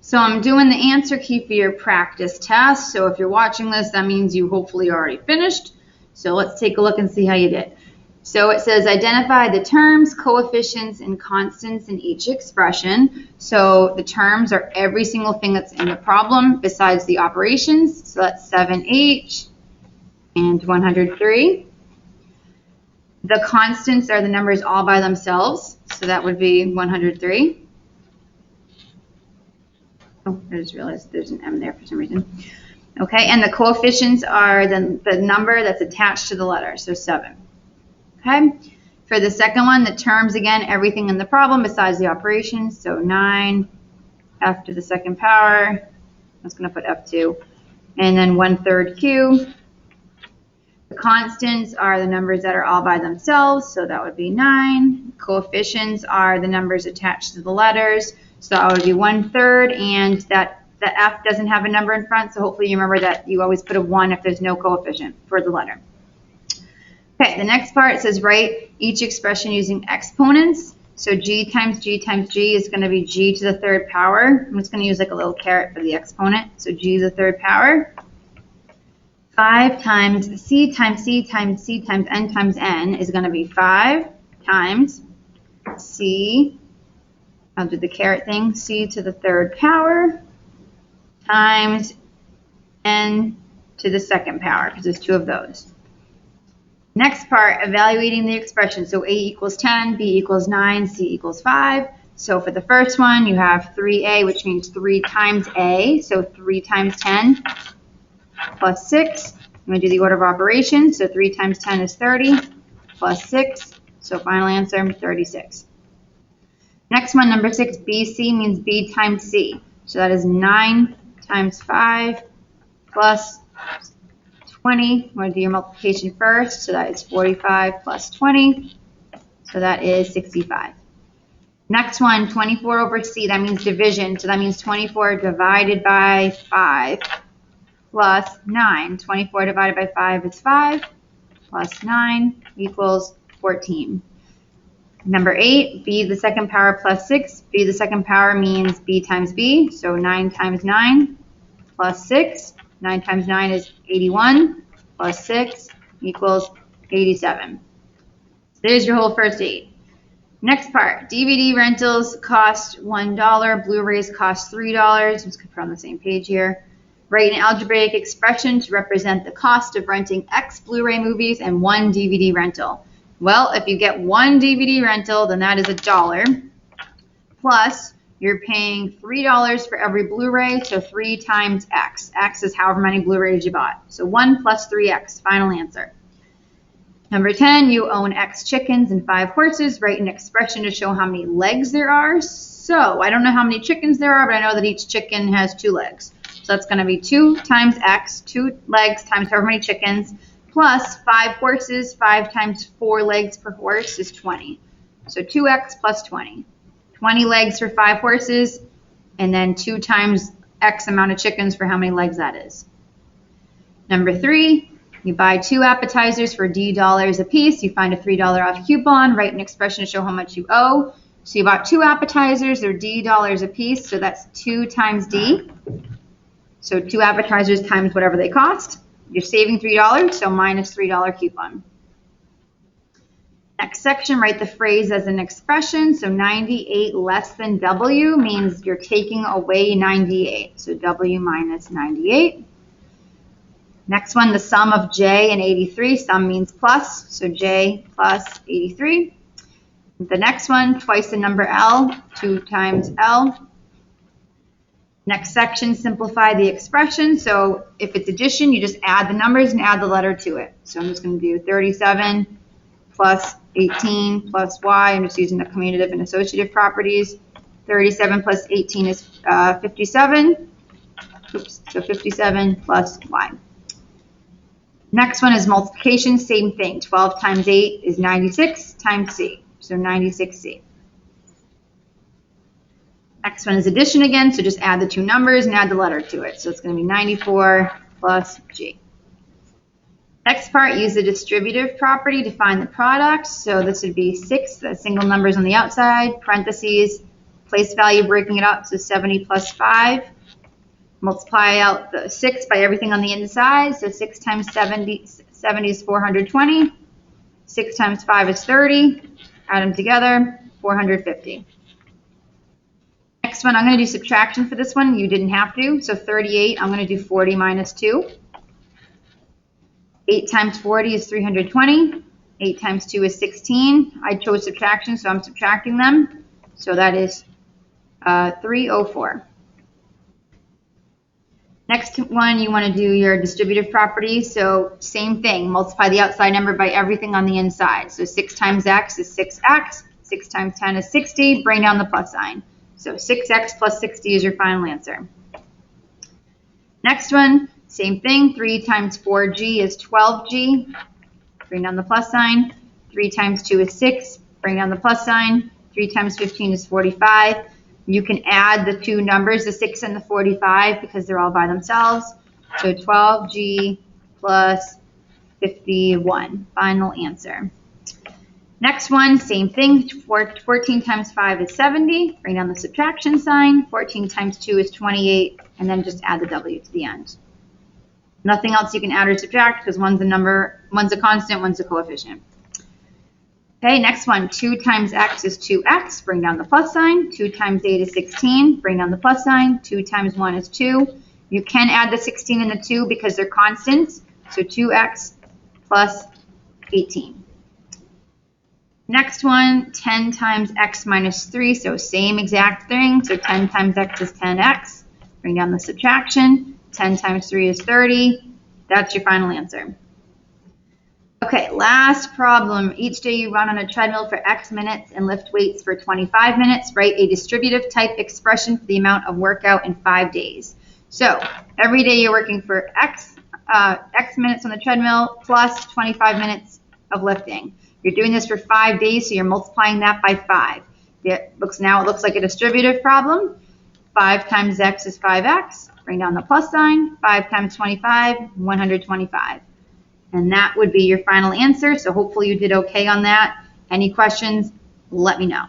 So I'm doing the answer key for your practice test. So if you're watching this, that means you hopefully already finished. So let's take a look and see how you did. So it says identify the terms, coefficients, and constants in each expression. So the terms are every single thing that's in the problem besides the operations. So that's 7h and 103. The constants are the numbers all by themselves. So that would be 103. Oh, I just realized there's an M there for some reason. Okay, and the coefficients are the number that's attached to the letter, so 7. Okay, for the second one, the terms, again, everything in the problem besides the operations, so 9 f to the second power, I was going to put f2, and then 1/3 q. The constants are the numbers that are all by themselves, so that would be 9. Coefficients are the numbers attached to the letters, so that would be 1/3, and that the f doesn't have a number in front, so hopefully you remember that you always put a 1 if there's no coefficient for the letter. Okay, the next part says write each expression using exponents. So g times g times g is going to be g to the third power. I'm just going to use like a little caret for the exponent. So g to the third power. 5 times c times c times c times n is going to be 5 times c, I'll do the caret thing, c to the third power times n to the second power, because there's 2 of those. Next part, evaluating the expression. So a equals 10, b equals 9, c equals 5. So for the first one, you have 3a, which means 3 times a, so 3 times 10 plus 6. I'm going to do the order of operations. So 3 times 10 is 30 plus 6. So final answer, 36. Next one, number 6, bc means b times c. So that is 9 times 5 plus 20. I'm going to do your multiplication first. So that is 45 plus 20. So that is 65. Next one, 24 over c. That means division. So that means 24 divided by 5 plus 9. 24 divided by 5 is 5 plus 9 equals 14. Number 8, b to the second power plus 6. b to the second power means b times b. So 9 times 9 plus 6. 9 times 9 is 81 plus 6 equals 87. So there's your whole first 8. Next part, DVD rentals cost $1, Blu-rays cost $3. I'm just going to put on the same page here. Write an algebraic expression to represent the cost of renting X Blu-ray movies and 1 DVD rental. Well, if you get 1 DVD rental, then that is $1. Plus, you're paying $3 for every Blu-ray, so 3 times X. X is however many Blu-rays you bought. So 1 plus 3X, final answer. Number 10, you own X chickens and 5 horses. Write an expression to show how many legs there are. So I don't know how many chickens there are, but I know that each chicken has 2 legs. So that's going to be 2 times X, 2 legs times however many chickens, plus 5 horses. 5 times 4 legs per horse is 20. So 2X plus 20. 20 legs for 5 horses, and then 2 times X amount of chickens for how many legs that is. Number 3, you buy 2 appetizers for $D a piece. You find a $3 off coupon. Write an expression to show how much you owe. So you bought 2 appetizers. They're $D a piece, so that's 2 times D. So 2 appetizers times whatever they cost. You're saving $3, so minus $3 coupon. Next section, write the phrase as an expression. So 98 less than W means you're taking away 98. So W minus 98. Next one, the sum of J and 83. Sum means plus, so J plus 83. The next one, twice the number L, 2 times L. Next section, simplify the expression. So if it's addition, you just add the numbers and add the letter to it. So I'm just going to do 37 plus 18 plus y. I'm just using the commutative and associative properties. 37 plus 18 is 57. Oops, so 57 plus y. Next one is multiplication, same thing. 12 times 8 is 96 times c, so 96c. Next one is addition again, so just add the 2 numbers and add the letter to it. So it's going to be 94 plus g. Next part, use the distributive property to find the product. So this would be 6, the single numbers on the outside, parentheses, place value breaking it up, so 70 plus 5. Multiply out the 6 by everything on the inside, so 6 times 70 is 420. 6 times 5 is 30. Add them together, 450. Next one, I'm going to do subtraction for this one. You didn't have to. So 38, I'm going to do 40 minus 2. 8 times 40 is 320. 8 times 2 is 16. I chose subtraction, so I'm subtracting them. So that is 304. Next one, you want to do your distributive property. So same thing, multiply the outside number by everything on the inside. So 6 times x is 6x. 6 times 10 is 60. Bring down the plus sign. So 6x plus 60 is your final answer. Next one, same thing. 3 times 4g is 12g. Bring down the plus sign. 3 times 2 is 6. Bring down the plus sign. 3 times 15 is 45. You can add the two numbers, the 6 and the 45, because they're all by themselves. So 12g plus 51. Final answer. Next one, same thing. 14 times 5 is 70. Bring down the subtraction sign. 14 times 2 is 28. And then just add the w to the end. Nothing else you can add or subtract because one's a number, one's a constant, one's a coefficient. Okay, next one, 2 times x is 2x, bring down the plus sign. 2 times 8 is 16, bring down the plus sign. 2 times 1 is 2. You can add the 16 and the 2 because they're constants, so 2x plus 18. Next one, 10 times x minus 3, so same exact thing. So 10 times x is 10x, bring down the subtraction. 10 times 3 is 30. That's your final answer. Okay, last problem. Each day you run on a treadmill for X minutes and lift weights for 25 minutes. Write a distributive type expression for the amount of workout in 5 days. So every day you're working for X minutes on the treadmill plus 25 minutes of lifting. You're doing this for 5 days, so you're multiplying that by 5. It looks like a distributive problem. 5 times x is 5x. Bring down the plus sign. 5 times 25, 125. And that would be your final answer. So hopefully you did okay on that. Any questions, let me know.